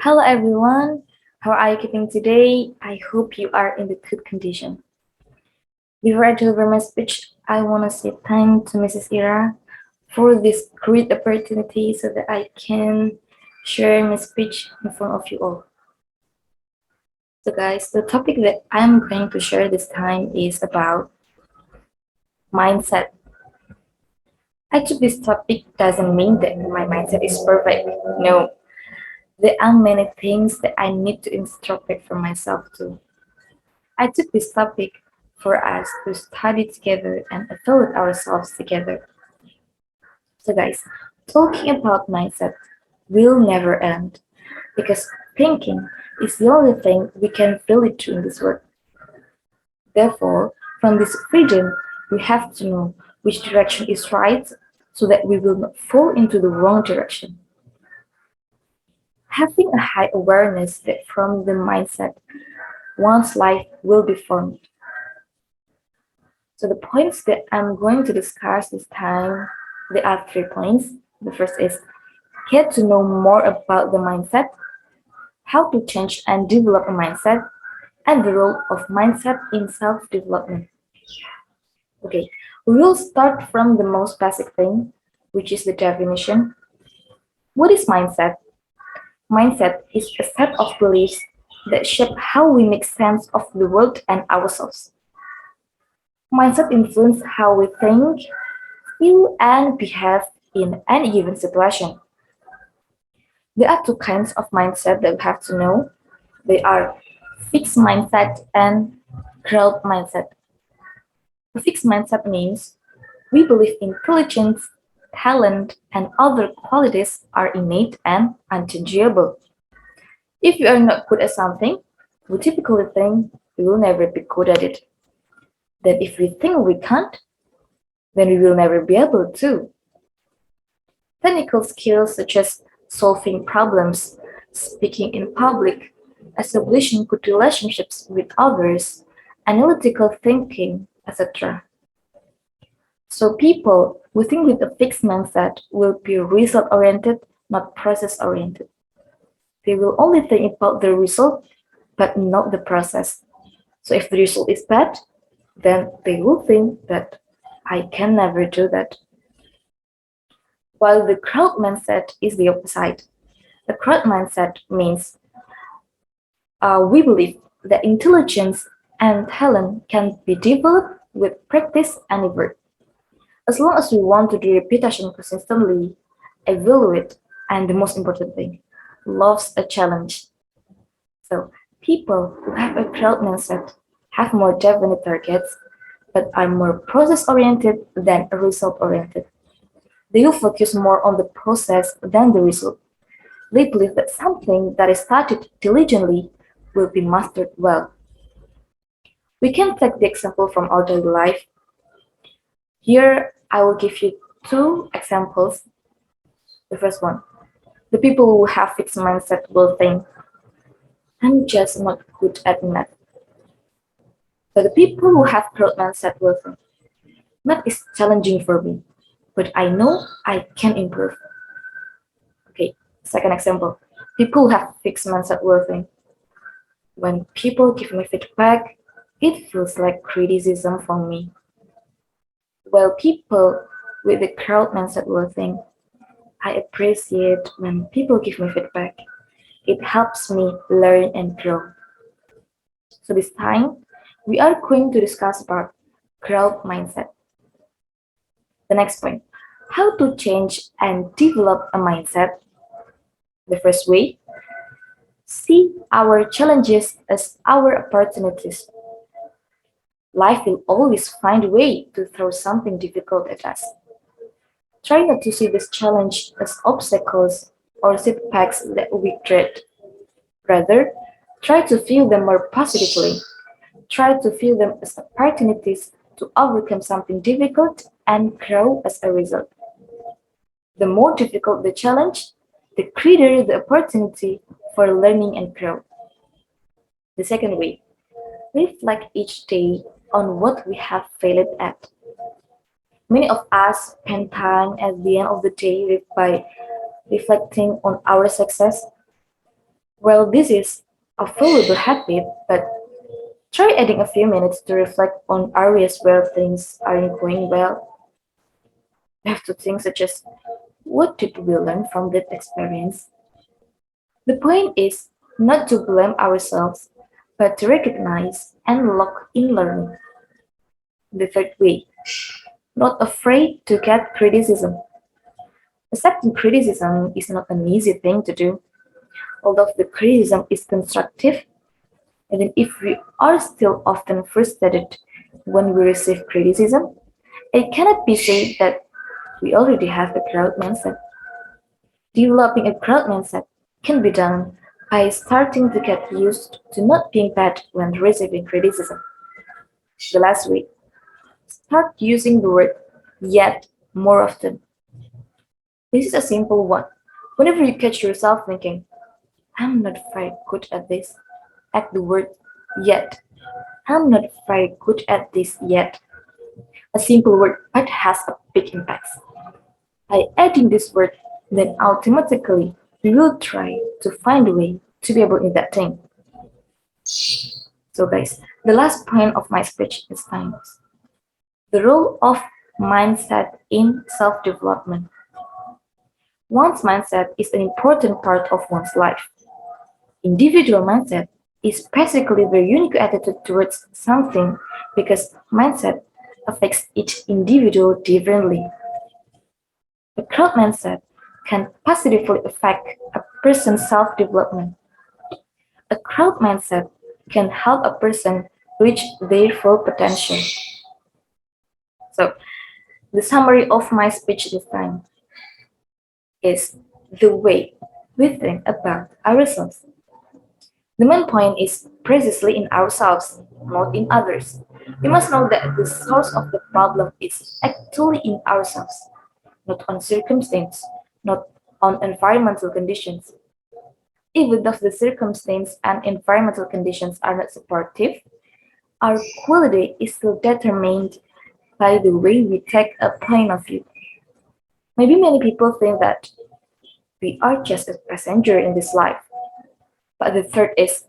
Hello everyone, how are you keeping today? I hope you are in the good condition. Before I deliver my speech, I want to say thank to Mrs. Ira for this great opportunity so that I can share my speech in front of you all. So guys, the topic that I'm going to share this time is about mindset. I took this topic doesn't mean that my mindset is perfect. No, there are many things that I need to introspect for myself too. I took this topic for us to study together and evaluate ourselves together. So, guys, talking about mindset will never end because thinking is the only thing we can really do in this world. Therefore, from this freedom, we have to know which direction is right so that we will not fall into the wrong direction. Having a high awareness that from the mindset, one's life will be formed. So the points that I'm going to discuss this time, there are 3 points. The first is get to know more about the mindset, how to change and develop a mindset, and the role of mindset in self-development. Okay, we will start from the most basic thing, which is the definition. What is mindset? Mindset is a set of beliefs that shape how we make sense of the world and ourselves. Mindset influences how we think, feel, and behave in any given situation. There are two kinds of mindset that we have to know. They are fixed mindset and growth mindset. The fixed mindset means we believe intelligence, talent, and other qualities are innate and unchangeable. If you are not good at something, we typically think we will never be good at it. Then if we think we can't, then we will never be able to. Technical skills such as solving problems, speaking in public, establishing good relationships with others, analytical thinking, etc. So people who think with a fixed mindset will be result-oriented, not process-oriented. They will only think about the result, but not the process. So if the result is bad, then they will think that I can never do that. While the growth mindset is the opposite. The growth mindset means we believe that intelligence and talent can be developed with practice and effort. As long as we want to do repetition consistently, evaluate, and the most important thing, loves a challenge. So people who have a growth mindset have more definite targets, but are more process-oriented than result-oriented. They will focus more on the process than the result. They believe that something that is studied diligently will be mastered well. We can take the example from our daily life. Here, I will give you 2 examples. The first one, the people who have fixed mindset will think, I'm just not good at math. But the people who have growth mindset will think, math is challenging for me, but I know I can improve. Okay, second example, people who have fixed mindset will think, when people give me feedback, it feels like criticism from me. While people with the crowd mindset will think, I appreciate when people give me feedback. It helps me learn and grow. So this time, we are going to discuss about growth mindset. The next point, how to change and develop a mindset. The first way, see our challenges as our opportunities. Life will always find a way to throw something difficult at us. Try not to see this challenge as obstacles or setbacks that we dread. Rather, try to view them more positively. Try to view them as opportunities to overcome something difficult and grow as a result. The more difficult the challenge, the greater the opportunity for learning and growth. The second way, reflect each day on what we have failed at. Many of us spend time at the end of the day by reflecting on our success. Well, this is a valuable habit, but try adding a few minutes to reflect on areas where things aren't going well. You have to think such as what did we learn from that experience? The point is not to blame ourselves, but to recognize and lock in learning. The third way, not afraid to get criticism. Accepting criticism is not an easy thing to do, although the criticism is constructive, even if we are still often frustrated when we receive criticism. It cannot be said that we already have a growth mindset. Developing a growth mindset can be done by starting to get used to not being bad when receiving criticism. The last way, start using the word yet more often. This is a simple one. Whenever you catch yourself thinking, I'm not very good at this, add the word yet. I'm not very good at this yet. A simple word but has a big impact. By adding this word, then automatically you will try to find a way to be able in that thing. So guys, the last point of my speech is kindness. The role of mindset in self-development. One's mindset is an important part of one's life. Individual mindset is basically the unique attitude towards something because mindset affects each individual differently. A growth mindset can positively affect a person's self-development. A growth mindset can help a person reach their full potential. So, the summary of my speech this time is the way we think about ourselves. The main point is precisely in ourselves, not in others. We must know that the source of the problem is actually in ourselves, not on circumstance, not on environmental conditions. Even though the circumstance and environmental conditions are not supportive, our quality is still determined by the way we take a point of view. Maybe many people think that we are just a passenger in this life, but the third is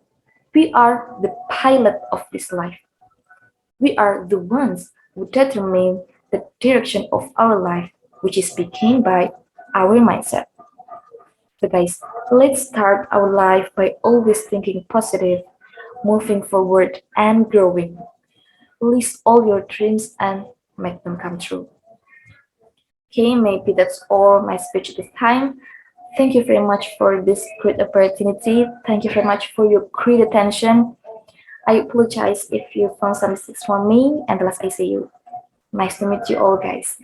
we are the pilot of this life. We are the ones who determine the direction of our life, which is became by our mindset. So guys, let's start our life by always thinking positive, moving forward and growing. List all your dreams and make them come true. Okay, maybe that's all my speech this time. Thank you very much for this great opportunity. Thank you very much for your great attention. I apologize if you found some mistakes from me, and last I say you. Nice to meet you all, guys.